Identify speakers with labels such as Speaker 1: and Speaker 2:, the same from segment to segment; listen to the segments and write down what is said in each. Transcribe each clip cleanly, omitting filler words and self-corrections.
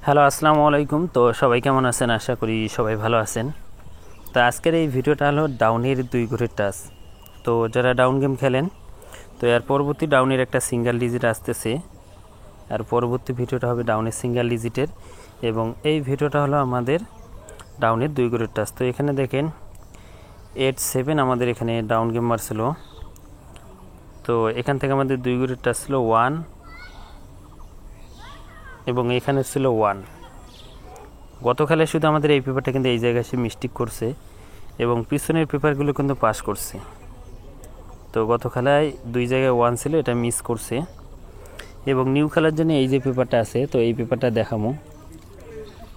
Speaker 1: Hello, আসসালামু আলাইকুম। তো সবাই কেমন আছেন? আশা করি সবাই ভালো আছেন। তো আজকের এই ভিডিওটা হলো ডাউনের 2 ঘরের টাচ। তো যারা ডাউন গেম খেলেন, তো এর পরবর্তী ডাউনের একটা সিঙ্গেল ডিজিট আসতেছে, আর পরবর্তী ভিডিওটা হবে ডাউনের সিঙ্গেল ডিজিটের, এবং এই ভিডিওটা হলো আমাদের ডাউনের 2 ঘরের টাচ। তো এখানে দেখেন 8-7 আমাদের এখানে ডাউন গেম মারছিল। তো এখান থেকে আমাদের 2 ঘরের টাচ ছিল 1 এবং এখানে ছিল 1। গত খেলায় শুধু আমাদের এই পেপারটা কিন্তু এই জায়গায় সে মিস্টেক করছে এবং পিছনের পেপারগুলো কিন্তু পাস করছে। তো গত খেলায় 2 জায়গায় 1 ছিল, এটা মিস করছে। এবং নিউ খেলার জন্য এই যে পেপারটা আছে, তো এই পেপারটা দেখাবো।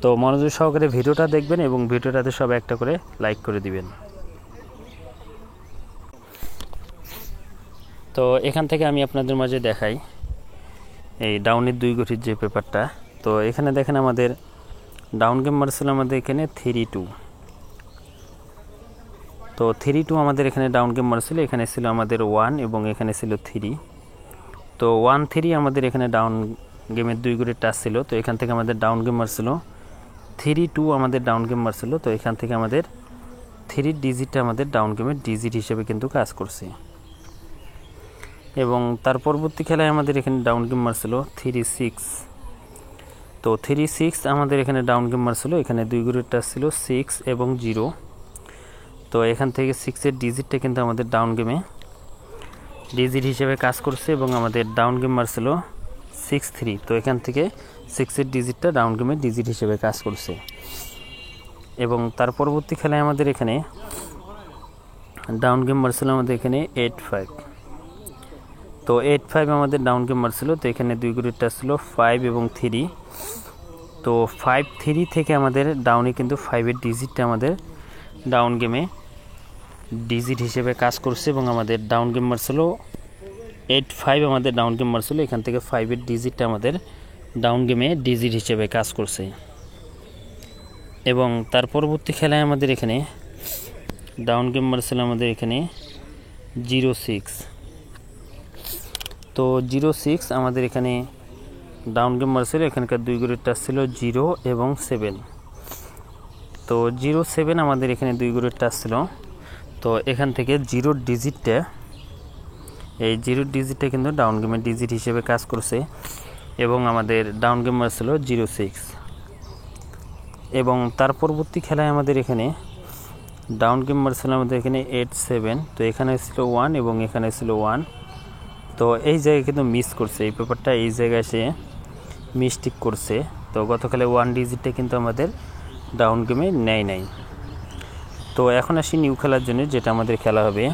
Speaker 1: তো মনোযোগ সহকারে ভিডিওটা দেখবেন এবং ভিডিওটাতে সব একটা করে লাইক করে দিবেন। তো এখান থেকে আমি আপনাদের মাঝে দেখাই এই ডাউনের 2 ঘটির যে পেপারটা। তো এখানে দেখেন আমাদের ডাউন গেম মারছিল আমাদের এখানে 3-2। তো 3-2 আমাদের এখানে ডাউন গেম মারছিল। এখানে ছিল আমাদের 1 এবং এখানে ছিল 3। তো 1-3 আমাদের এখানে ডাউন গেমের 2 ঘরের টাচ ছিল। তো এখান থেকে আমাদের ডাউন গেম মারছিল 3-2 আমাদের ডাউন গেম মারছিল। তো এখান থেকে আমাদের 3 ডিজিটটা আমাদের ডাউন গেমের ডিজিট হিসেবে কিন্তু কাজ করছে। এবং তার পরবর্তী খেলায় আমাদের এখানে ডাউন গেম মারছিল 3-6। তো 3-6 আমাদের এখানে ডাউন গেম মারছিল। এখানে 2 ঘরের টাচ ছিল 6 এবং 0। তো এখান থেকে 6-এর ডিজিটটা কিন্তু আমাদের ডাউন গেমে ডিজিট হিসেবে কাজ করছে এবং আমাদের ডাউন গেম মারছিল 6-3। তো এখান থেকে 6-এর ডিজিটটা ডাউন গেমে ডিজিট হিসেবে কাজ করছে। এবং তার পরবর্তী খেলায় আমাদের এখানে ডাউন গেম মারছিল আমাদের এখানে 8-5। তো 8-5 আমাদের ডাউন গেম মারছিল। তো এখানে 2 ঘরের টাচ ছিল 5 এবং 3। তো 5-3 থেকে আমাদের ডাউনে কিন্তু 5-এর ডিজিটটা আমাদের ডাউন গেমে ডিজিট হিসেবে কাজ করছে এবং আমাদের ডাউন গেম মারছিল 8-5 আমাদের ডাউন গেম মারছিল। এখান থেকে 5-এর ডিজিটটা আমাদের ডাউন গেমে ডিজিট হিসেবে কাজ করছে। এবং তার পরবর্তী খেলায় আমাদের এখানে ডাউন গেম মারছিল আমাদের এখানে 0-6। তো 0-6 আমাদের এখানে ডাউন গেম মারছিল। এখানকার 2 ঘরের টাচ ছিল 0 এবং 7। তো 0-7 আমাদের এখানে 2 ঘরের টাচ ছিল। তো এখান থেকে 0 ডিজিটটা এই 0 ডিজিটটা কিন্তু ডাউন গেমের ডিজিট হিসেবে কাজ করছে এবং আমাদের ডাউন গেম ছিল 0-6। এবং তার পরবর্তী খেলায় আমাদের এখানে ডাউন গেম ছিল আমাদের এখানে 8-7। তো এখানে ছিল 1 এবং এখানে ছিল 1। তো এই জায়গায় কিন্তু মিস করছে, এই পেপারটা এই জায়গায় সে মিস্টেক করছে। তো গত খেলায় 1 ডিজিটটা কিন্তু আমাদের ডাউন গেমে নেয় নাই। তো এখন আসি নিউ খেলার জন্য, যেটা আমাদের খেলা হবে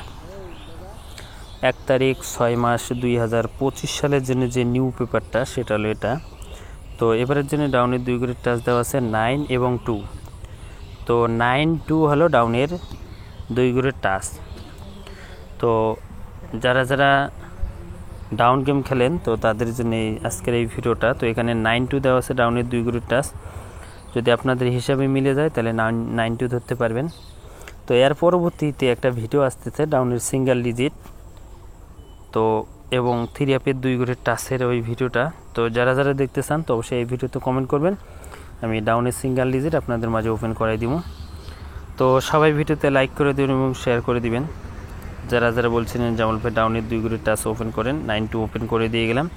Speaker 1: 1 তারিখ 6 মাস 2025 সালের জন্য যে নিউ পেপারটা, সেটা হলো এটা। তো এবারের জন্য ডাউনের 2 ঘরের টাচ দেওয়া আছে 9 এবং 2। তো 9-2 হলো ডাউনের 2 ঘরের টাচ। তো যারা যারা ডাউন গেম খেলেন, তো তাদের জন্য আজকের এই ভিডিওটা। তো এখানে 9-2 দেওয়া আছে ডাউনের 2 ঘরের টাচ। যদি আপনাদের হিসাবে মিলে যায় তাহলে 9-2 ধরতে পারবেন। তো এর পরবর্তীতে একটা ভিডিও আসতেছে ডাউনের সিঙ্গেল ডিজিট তো এবং 3-আপের 2 ঘরের টাচের ওই ভিডিওটা। তো যারা যারা দেখতে চান তো অবশ্যই এই ভিডিওতে কমেন্ট করবেন, আমি ডাউনের সিঙ্গেল ডিজিট আপনাদের মাঝে ওপেন করাই দিব। তো সবাই ভিডিওতে লাইক করে দেবেন এবং শেয়ার করে দিবেন। যারা যারা বলছিলেন জামাল ভাই ডাউনের 2 ঘরের টাচ ওপেন করেন, 9-2 ওপেন করে দিয়ে গেলাম।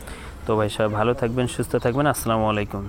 Speaker 1: তো ভাই সবাই ভালো থাকবেন, সুস্থ থাকবেন। আসসালামু আলাইকুম।